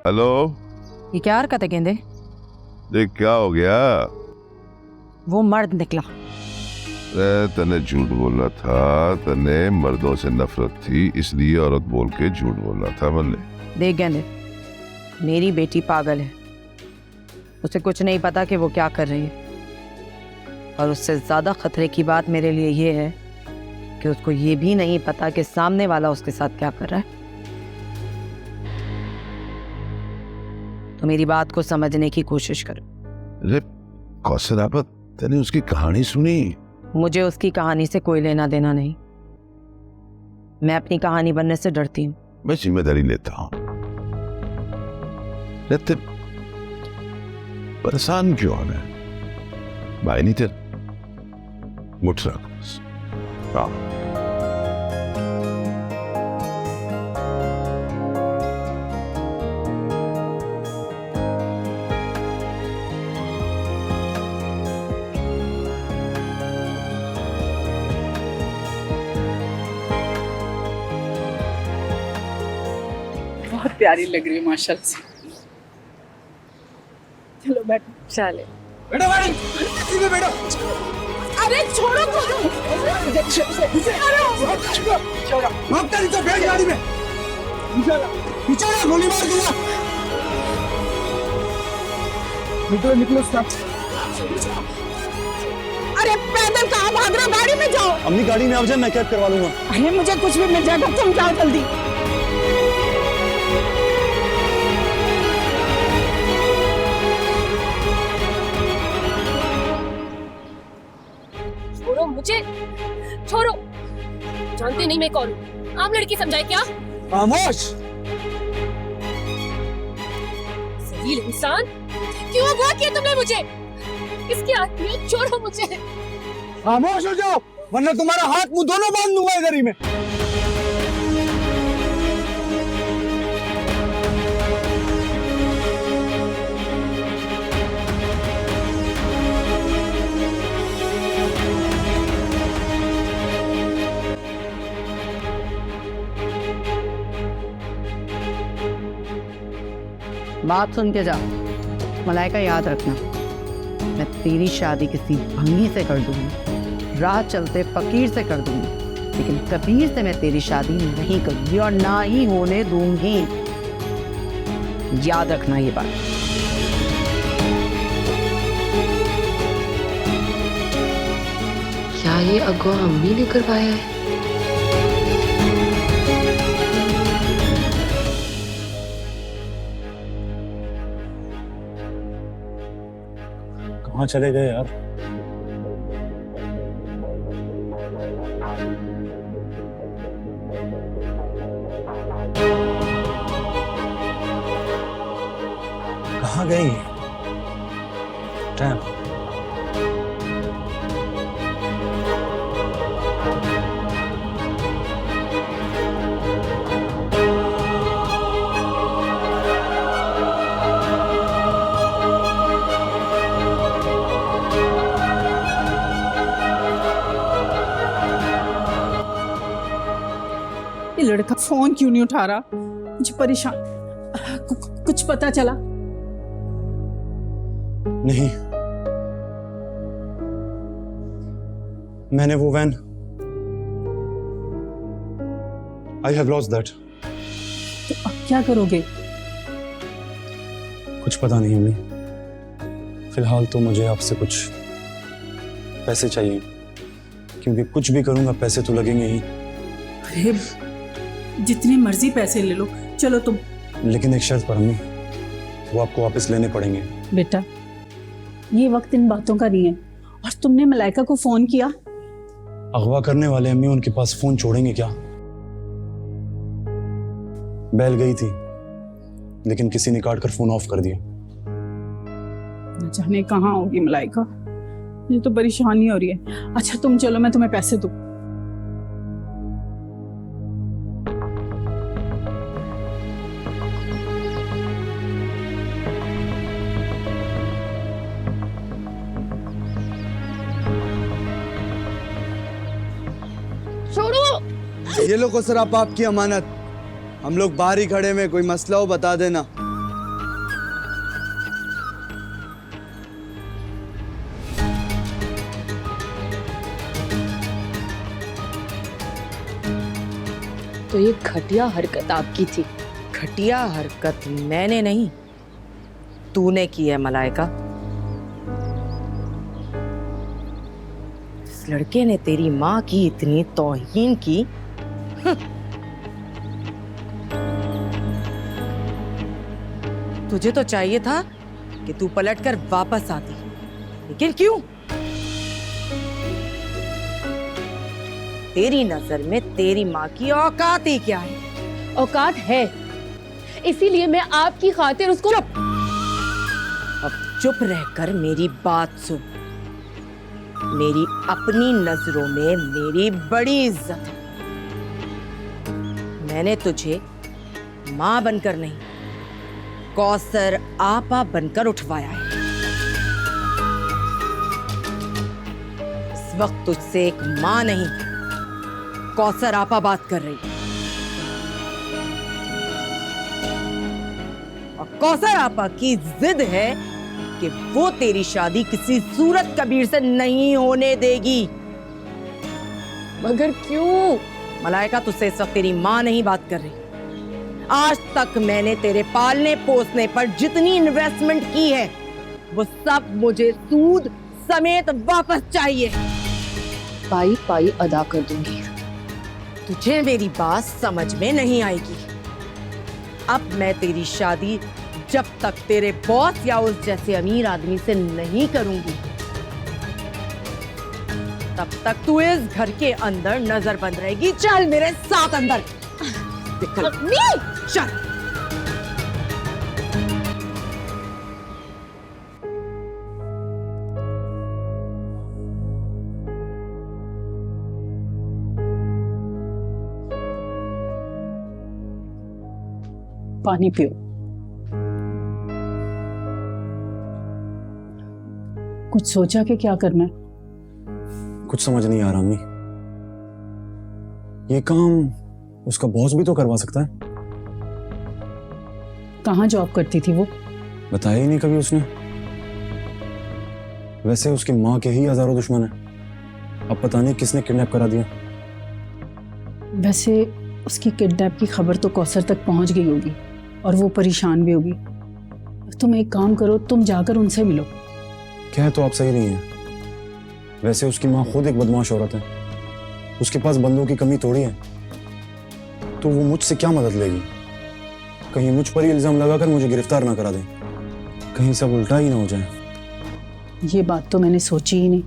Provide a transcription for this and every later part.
Hello. ये क्या हरकत है गेंदे? देख क्या हो गया? वो मर्द निकला। तने झूठ बोलना था, तने मर्दों से नफरत थी इसलिए औरत बोल के झूठ बोलना था। मल्ले देख गेंदे, मेरी बेटी पागल है, उसे कुछ नहीं पता कि वो क्या कर रही है। और उससे ज्यादा खतरे की बात मेरे लिए ये है कि उसको ये भी नहीं पता कि सामने वाला उसके साथ क्या कर रहा है। तो मेरी बात को समझने की कोशिश करो। अरे कौसर आपा, तने उसकी कहानी सुनी? मुझे उसकी कहानी से कोई लेना देना नहीं। मैं अपनी कहानी बनने से डरती हूँ। मैं जिम्मेदारी लेता हूँ। रहते परेशान क्यों होना है? भाई नहीं तेरा मुठ रख बस। हाँ। बहुत प्यारी लग रही है माशाल्लाह से। चलो बैठो। चले बैठो गाड़ी में बैठो। अरे छोड़ो भागता नहीं तो बैठ गाड़ी में। पीछे गोली मार दूंगा। निकलो निकलो स्टॉप। अरे पैदल कहाँ भाग रहे हो? गाड़ी में जाओ। अम्मी गाड़ी में आ जाए, मैं कैब करवा लूंगा। अरे मुझे कुछ भी मिल जाएगा, तुम जाओ जल्दी। छोड़ो मुझे, छोड़ो। जानते नहीं मैं कौन हूँ? आप लड़की समझाए क्या? खामोश। जलील इंसान, क्यों अगवा किया तुमने मुझे? किसके आदमी हो? छोड़ो मुझे। खामोश हो जाओ वरना तुम्हारा हाथ मुंह दोनों बांध दूंगा इधर ही में। बात सुन के जा। मलाइका, याद रखना, मैं तेरी शादी किसी भंगी से कर दूंगी, राह चलते फकीर से कर दूंगी, लेकिन कबीर से मैं तेरी शादी नहीं करूंगी और ना ही होने दूंगी। याद रखना ये बात। क्या ये अगवा अम्मी ने करवाया है? कहाँ चले गए यार? कहाँ गई? टाइम ये लड़का फोन क्यों नहीं उठा रहा? मुझे परेशान। कुछ पता चला? नहीं, मैंने वो van, I have lost that. तो अब क्या करोगे? कुछ पता नहीं अम्मी, फिलहाल तो मुझे आपसे कुछ पैसे चाहिए, क्योंकि कुछ भी करूंगा पैसे तो लगेंगे ही। अरे जितने मर्जी पैसे ले लो, चलो तुम। लेकिन एक शर्त पर अम्मी, वो आपको वापस लेने पड़ेंगे। बेटा, ये वक्त इन बातों का नहीं है। और तुमने मलाइका को फोन किया? अगवा करने वाले अम्मी उनके पास फोन छोड़ेंगे क्या? बैल गई थी, लेकिन किसी ने काट कर फोन ऑफ कर दिया। न जाने कहाँ होगी मलाइका, मुझे तो परेशानी हो रही है। अच्छा तुम चलो, मैं तुम्हें पैसे दूं। छोड़ो। ये लो को सर, आप आपकी अमानत। हम लोग बाहर ही खड़े में, कोई मसला हो बता देना। तो ये घटिया हरकत आपकी थी। घटिया हरकत मैंने नहीं, तूने की है मलाइका। इस लड़के ने तेरी माँ की इतनी तौहीन की। तुझे तो चाहिए था कि तू पलटकर वापस आती, लेकिन क्यों? तेरी नजर में तेरी माँ की औकात ही क्या है? औकात है, इसीलिए मैं आपकी खातिर उसको। चुप! अब चुप रहकर मेरी बात सुन। मेरी अपनी नजरों में मेरी बड़ी इज्जत है। मैंने तुझे माँ बनकर नहीं, कौसर आपा बनकर उठवाया है। इस वक्त तुझसे एक माँ नहीं, कौसर आपा बात कर रही है। और कौसर आपा की जिद है कि वो तेरी शादी किसी सूरत कबीर से नहीं होने देगी। मगर क्यों? मलाइका, तुझसे इस वक्त तेरी माँ नहीं बात कर रही। आज तक मैंने तेरे पालने पोसने पर जितनी इन्वेस्टमेंट की है वो सब मुझे सूद समेत वापस चाहिए। पाई पाई अदा कर दूंगी। तुझे मेरी बात समझ में नहीं आएगी। अब मैं तेरी शादी जब तक तेरे बॉस या उस जैसे अमीर आदमी से नहीं करूंगी, तब तक तू इस घर के अंदर नजरबंद रहेगी। चल मेरे साथ अंदर। निकल। चल। पानी पियो। कुछ सोचा कि क्या करना है? कुछ समझ नहीं आ रहा अम्मी। ये काम उसका बॉस भी तो करवा सकता है। कहाँ जॉब करती थी वो? बताया ही नहीं कभी उसने। वैसे उसकी माँ के ही हजारों दुश्मन है। अब पता नहीं किसने किडनैप करा दिया। वैसे उसकी किडनैप की खबर तो कौसर तक पहुंच गई होगी और वो परेशान भी होगी। तुम एक काम करो, तुम जाकर उनसे मिलो। क्या तो आप सही नहीं है। वैसे उसकी माँ खुद एक बदमाश औरत है। उसके पास बंदों की कमी थोड़ी है। तो वो मुझसे क्या मदद लेगी? कहीं मुझ पर ही इल्जाम लगाकर मुझे गिरफ्तार ना करा दें। कहीं सब उल्टा ही ना हो जाए। ये बात तो मैंने सोची ही नहीं।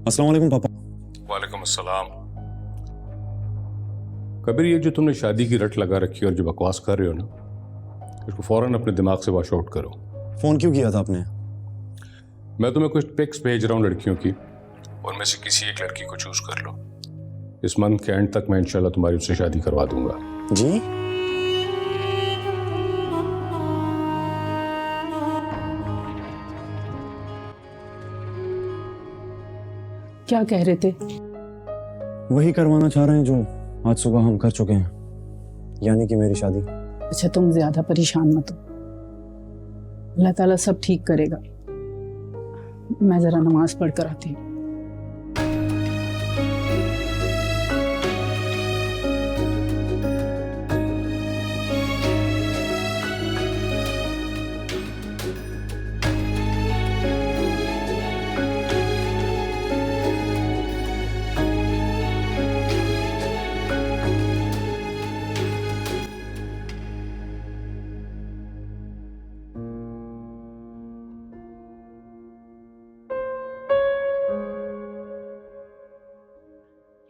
अस्सलाम वालेकुम पापा। वालेकुम अस्सलाम। कबीर, ये जो तुमने शादी की रट लगा रखी है और जो बकवास कर रहे हो ना, इसको फौरन अपने दिमाग से वॉश आउट करो। फोन क्यों किया था आपने? मैं तुम्हें कुछ पिक्स भेज रहा हूँ लड़कियों की, उनमें से किसी एक लड़की को चूज कर लो। इस मंथ के एंड तक मैं इंशाल्लाह तुम्हारी उससे शादी करवा दूंगा। जी? क्या कह रहे थे? वही करवाना चाह रहे हैं जो आज सुबह हम कर चुके हैं, यानी कि मेरी शादी। अच्छा, तुम ज्यादा परेशान मत हो, अल्लाह ताला सब ठीक करेगा। मैं जरा नमाज पढ़ कर आती हूँ।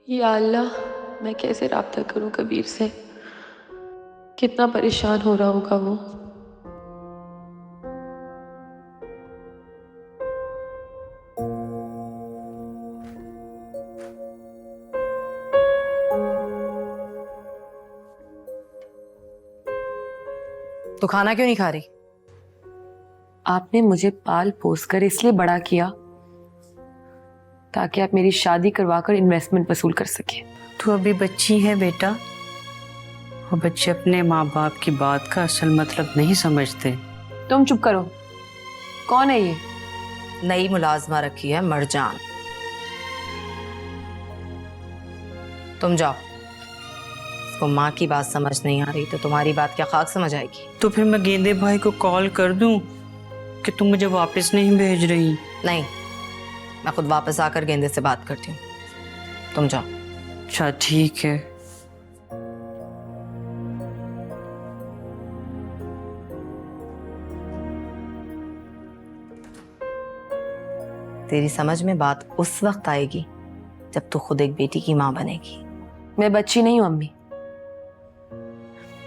या अल्लाह, मैं कैसे राब्ता करूं कबीर से? कितना परेशान हो रहा होगा वो। तो खाना क्यों नहीं खा रही? आपने मुझे पाल पोस कर इसलिए बड़ा किया ताकि आप मेरी शादी करवाकर इन्वेस्टमेंट वसूल कर सके। तू अभी बच्ची है बेटा, और बच्चे अपने माँ बाप की बात का असल मतलब नहीं समझते। तुम चुप करो। कौन है ये? नई मुलाजमा रखी है मरजान। तुम जाओ। इसको माँ की बात समझ नहीं आ रही तो तुम्हारी बात क्या खाक समझ आएगी? तो फिर मैं गेंदे भाई को कॉल कर दूं कि तुम मुझे वापस नहीं भेज रही? नहीं, मैं खुद वापस आकर गेंदे से बात करती हूँ। तुम जाओ। अच्छा ठीक है। तेरी समझ में बात उस वक्त आएगी जब तू खुद एक बेटी की माँ बनेगी। मैं बच्ची नहीं हूं अम्मी।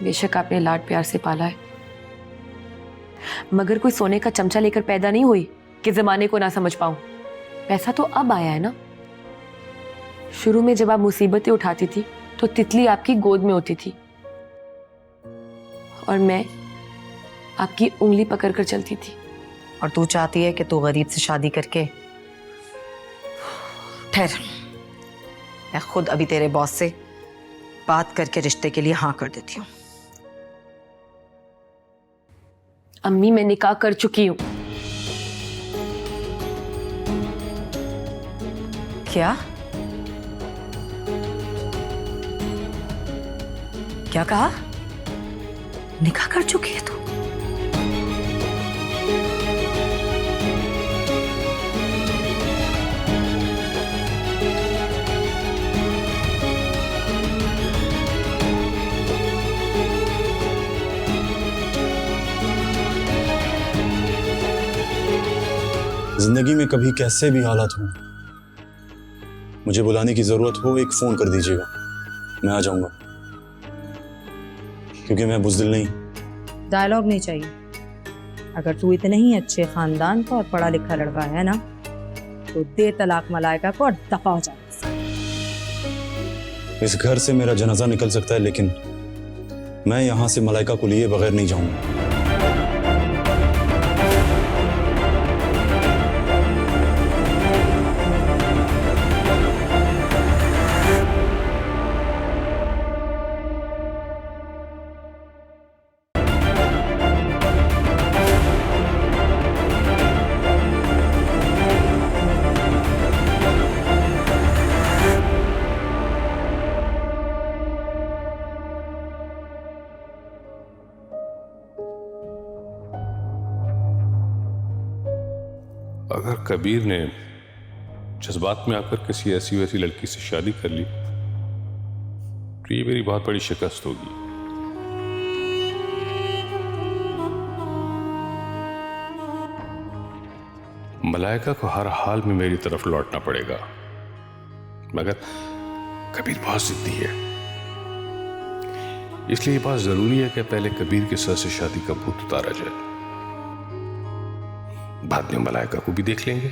बेशक आपने लाड प्यार से पाला है, मगर कोई सोने का चमचा लेकर पैदा नहीं हुई कि जमाने को ना समझ पाऊं। पैसा तो अब आया है ना। शुरू में जब आप मुसीबतें उठाती थी तो तितली आपकी गोद में होती थी और मैं आपकी उंगली पकड़कर चलती थी। और तू चाहती है कि तू गरीब से शादी करके। ठहर, मैं खुद अभी तेरे बॉस से बात करके रिश्ते के लिए हाँ कर देती हूँ। अम्मी मैं निकाह कर चुकी हूँ। क्या? क्या कहा? निकाह कर चुकी है तू? जिंदगी में कभी कैसे भी हालात हो, मुझे बुलाने की जरूरत हो, एक फोन कर दीजिएगा, मैं आ जाऊंगा। क्योंकि मैं बुज़दिल नहीं। डायलॉग नहीं चाहिए। अगर तू इतने ही अच्छे खानदान का और पढ़ा लिखा लड़का है ना, तो दे तलाक मलाइका को और दफा हो जाए। इस घर से मेरा जनाजा निकल सकता है, लेकिन मैं यहां से मलाइका को लिए बगैर नहीं जाऊंगा। अगर कबीर ने जज्बात में आकर किसी ऐसी वैसी लड़की से शादी कर ली तो ये मेरी बहुत बड़ी शिकस्त होगी। मलाइका को हर हाल में मेरी तरफ लौटना पड़ेगा, मगर कबीर बहुत जिद्दी है। इसलिए ये बात जरूरी है कि पहले कबीर के सर से शादी का भूत उतारा जाए, बाद में मलाइका को भी देख लेंगे।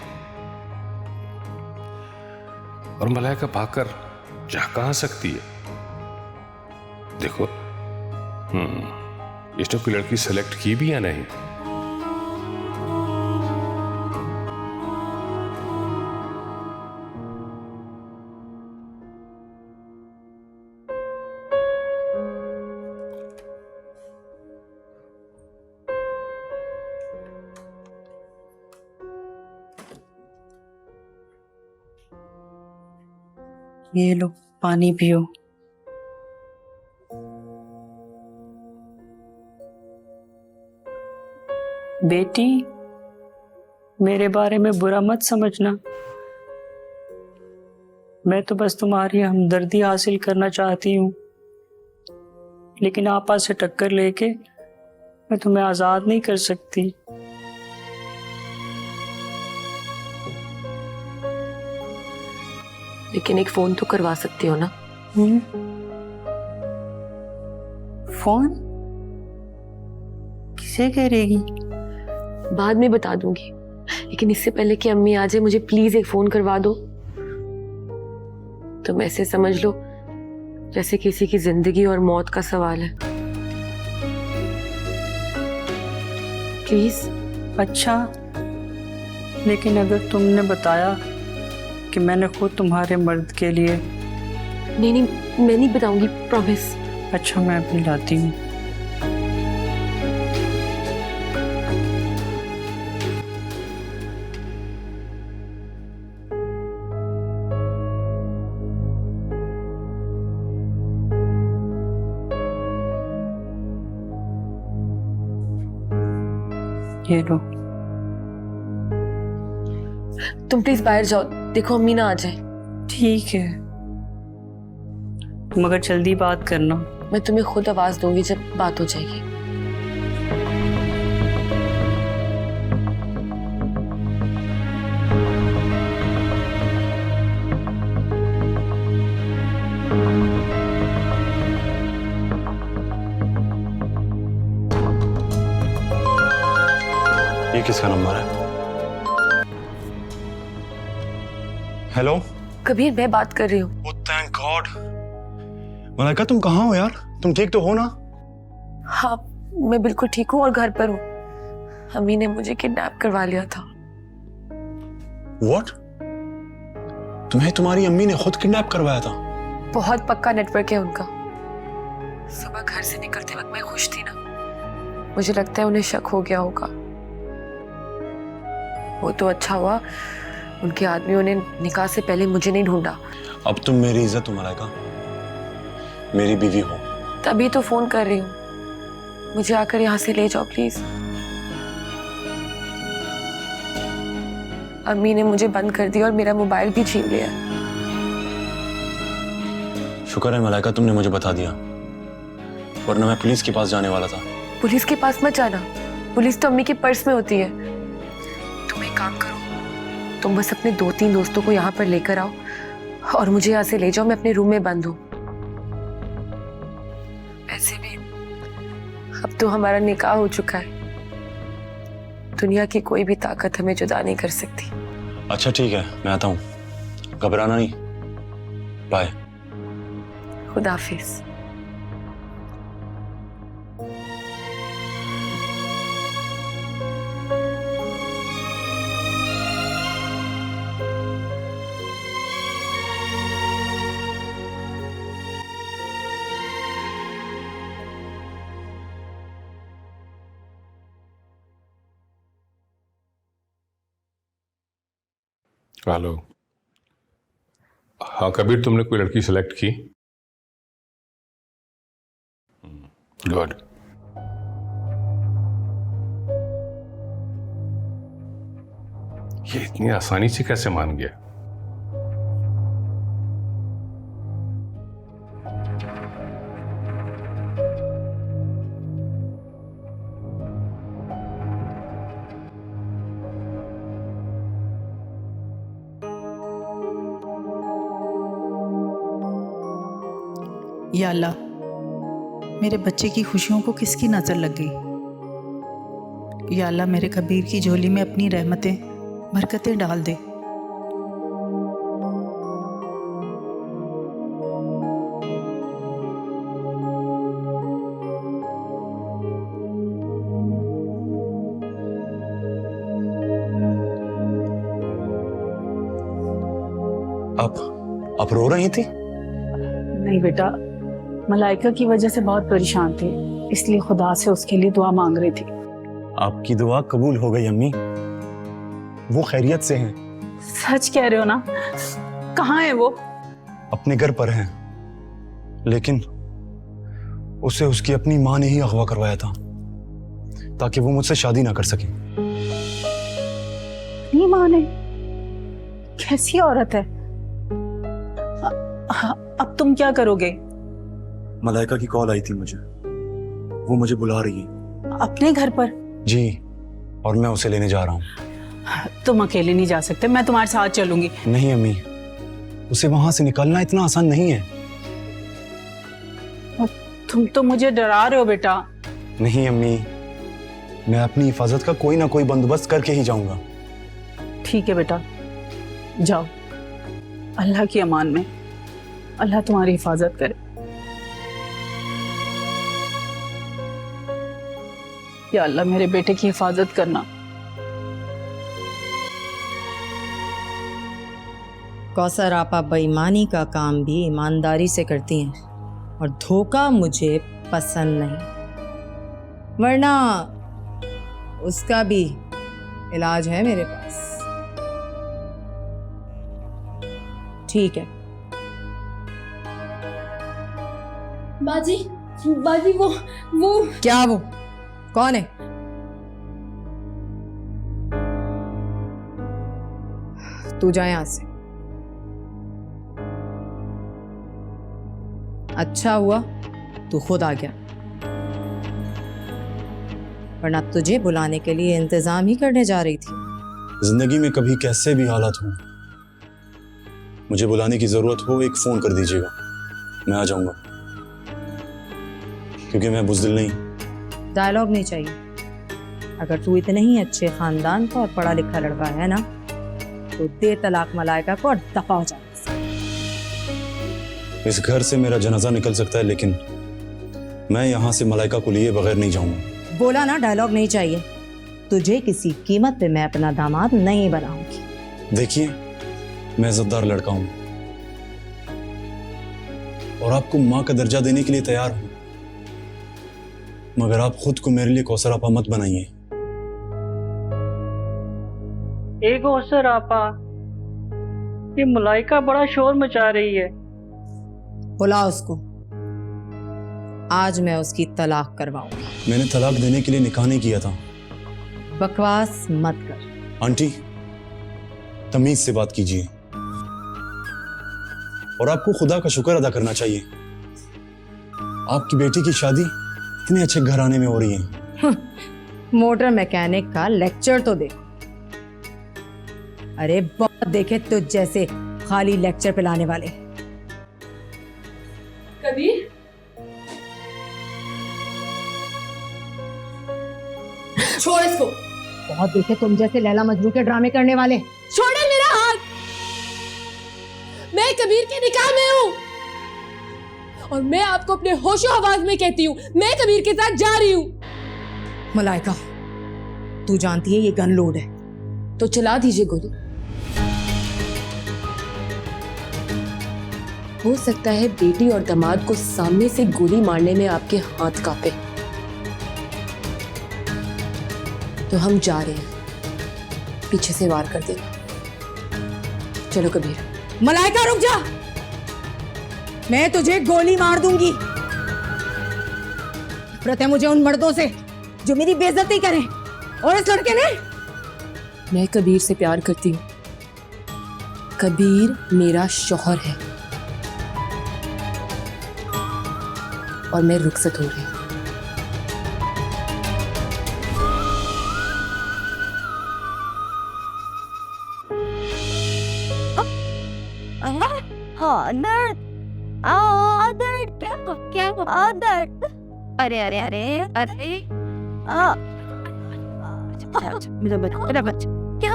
और मलाइका भागकर जा कहां सकती है? देखो, इसने कोई लड़की सेलेक्ट की भी या नहीं? ये लो पानी पियो। बेटी, मेरे बारे में बुरा मत समझना। मैं तो बस तुम्हारी हमदर्दी हासिल करना चाहती हूँ, लेकिन आपा से टक्कर लेके मैं तुम्हें आजाद नहीं कर सकती। लेकिन एक फोन तो करवा सकती हो ना? फोन किसे करेगी? बाद में बता दूंगी, लेकिन इससे पहले कि अम्मी आ जाए मुझे प्लीज एक फोन करवा दो। तुम ऐसे समझ लो जैसे किसी की जिंदगी और मौत का सवाल है। प्लीज। अच्छा, लेकिन अगर तुमने बताया कि मैंने खुद तुम्हारे मर्द के लिए। नहीं, मैं नहीं बताऊंगी, प्रॉमिस। अच्छा, मैं अभी लाती हूँ। ये लो। तुम प्लीज बाहर जाओ, देखो अम्मी ना आ जाए। ठीक है, तुम अगर जल्दी बात करना। मैं तुम्हें खुद आवाज दूंगी जब बात हो जाएगी। ये किसका नंबर है? हेलो कबीर, मैं बात कर रही हूँ। Oh thank God. मलाइका तुम कहाँ हो यार? तुम ठीक तो हो ना? हाँ, मैं बिल्कुल ठीक हूँ और घर पर हूँ। अम्मी ने मुझे किडनैप करवा लिया था। व्हाट? तुम्हें तुम्हारी अम्मी ने खुद किडनैप करवाया था? बहुत पक्का नेटवर्क है उनका। सुबह घर से निकलते वक्त मैं खुश थी ना, मुझे लगता है उन्हें शक हो गया होगा। वो तो अच्छा हुआ उनके आदमियों ने निकाह से पहले मुझे नहीं ढूंढा। अब तुम मेरी इज्जत हो मलाइका, मेरी बीवी हो। तभी तो फोन कर रही हूँ, मुझे आकर यहाँ से ले जाओ प्लीज। अम्मी ने मुझे बंद कर दिया और मेरा मोबाइल भी छीन लिया। शुक्र है मलाइका तुमने मुझे बता दिया, वरना मैं पुलिस के पास जाने वाला था। पुलिस के पास मत जाना, पुलिस तो अम्मी के पर्स में होती है। तुम एक काम करो, तुम बस अपने 2-3 दोस्तों को यहाँ पर लेकर आओ और मुझे यहाँ से ले जाओ। मैं अपने रूम में बंद हूँ। वैसे भी अब तो हमारा निकाह हो चुका है, दुनिया की कोई भी ताकत हमें जुदा नहीं कर सकती। अच्छा ठीक है, मैं आता हूँ, घबराना नहीं। बाय। खुदा हाफिज। हेलो। हाँ कबीर, तुमने कोई लड़की सेलेक्ट की? गुड। ये इतनी आसानी से कैसे मान गया? या अल्लाह, मेरे बच्चे की खुशियों को किसकी नज़र लग गई। या अल्लाह, मेरे कबीर की झोली में अपनी रहमतें बरकतें डाल दे। आप रो रही थी? नहीं बेटा, मलाइका की वजह से बहुत परेशान थे, इसलिए खुदा से उसके लिए दुआ मांग रही थी। आपकी दुआ कबूल हो गई अम्मी, वो खैरियत से हैं। सच कह रहे हो ना? कहाँ है वो? अपने घर पर हैं, लेकिन उसे उसकी अपनी माँ ने ही अगवा करवाया था ताकि वो मुझसे शादी ना कर सके। नहीं माने? कैसी औरत है? अब तुम क्या करोगे? मलाइका की कॉल आई थी मुझे, वो मुझे बुला रही है। अपने घर पर? जी, और मैं उसे लेने जा रहा हूँ। तुम अकेले नहीं जा सकते, मैं तुम्हारे साथ चलूंगी। नहीं अम्मी, उसे वहां से निकालना इतना आसान नहीं है। तुम तो मुझे डरा रहे हो बेटा। नहीं अम्मी, मैं अपनी हिफाजत का कोई ना कोई बंदोबस्त करके ही जाऊंगा। ठीक है बेटा, जाओ, अल्लाह की अमान में। अल्लाह तुम्हारी हिफाजत करे। या अल्लाह, मेरे बेटे की हिफाजत करना। कौसर आपा बेईमानी का काम भी ईमानदारी से करती हैं और धोखा मुझे पसंद नहीं, वरना उसका भी इलाज है मेरे पास। ठीक है। बाजी, बाजी, वो क्या वो? कौन है? तू जा यहां से। अच्छा हुआ तू खुद आ गया, वरना तुझे बुलाने के लिए इंतजाम ही करने जा रही थी। जिंदगी में कभी कैसे भी हालात हो, मुझे बुलाने की जरूरत हो एक फोन कर दीजिएगा, मैं आ जाऊंगा, क्योंकि मैं बुज़दिल नहीं। डायलॉग नहीं चाहिए। अगर तू इतने ही अच्छे खानदान का और पढ़ा लिखा लड़का है ना, तो दे तलाक मलाइका को और दफा हो जा। इस घर से मेरा जनाजा निकल सकता है, लेकिन मैं यहाँ से मलाइका को लिए बगैर नहीं जाऊंगा। बोला ना, डायलॉग नहीं चाहिए। तुझे किसी कीमत पे मैं अपना दामाद नहीं बनाऊंगी। देखिए, मैं इज्जतदार लड़का हूं और आपको माँ का दर्जा देने के लिए तैयार हूं, मगर आप खुद को मेरे लिए कौसर आपा मत बनाइए। एक कौसर आपा, ये मलाइका बड़ा शोर मचा रही है। बुला उसको, आज मैं उसकी तलाक करवाऊंगी। मैंने तलाक देने के लिए निकाह नहीं किया था। बकवास मत कर। आंटी, तमीज से बात कीजिए, और आपको खुदा का शुक्र अदा करना चाहिए, आपकी बेटी की शादी इतने अच्छे घराने में हो रही है। मोटर मैकेनिक का लेक्चर तो दे। अरे बहुत देखे तुझ जैसे खाली लेक्चर पिलाने वाले। कबीर, छोड़ इसको। बहुत देखे तुम जैसे लैला मजनू के ड्रामे करने वाले। छोड़े मेरा हाथ। मैं कबीर के निकाह में हूँ और मैं आपको अपने होशो हवास में कहती हूँ, मैं कबीर के साथ जा रही हूँ। मलाइका, तू जानती है ये गन लोड है। तो चला दीजिए गोली। हो सकता है बेटी और दामाद को सामने से गोली मारने में आपके हाथ कांपे, तो हम जा रहे हैं, पीछे से वार कर देना। चलो कबीर। मलाइका रुक जा, मैं तुझे गोली मार दूंगी। नफरत है मुझे उन मर्दों से जो मेरी बेइज्जती करें, और इस लड़के ने। मैं कबीर से प्यार करती हूँ, कबीर मेरा शौहर है और मैं रुखसत हो रही हूँ। अरे अरे अरे अरे मेरा बच्चा क्या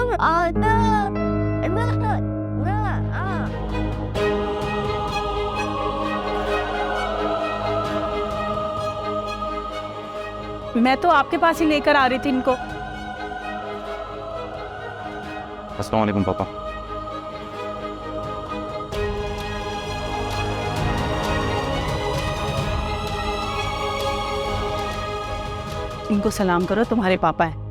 मैं तो आपके पास ही लेकर आ रही थी इनको। अस्सलाम वालेकुम पापा। इनको सलाम करो, तुम्हारे पापा है।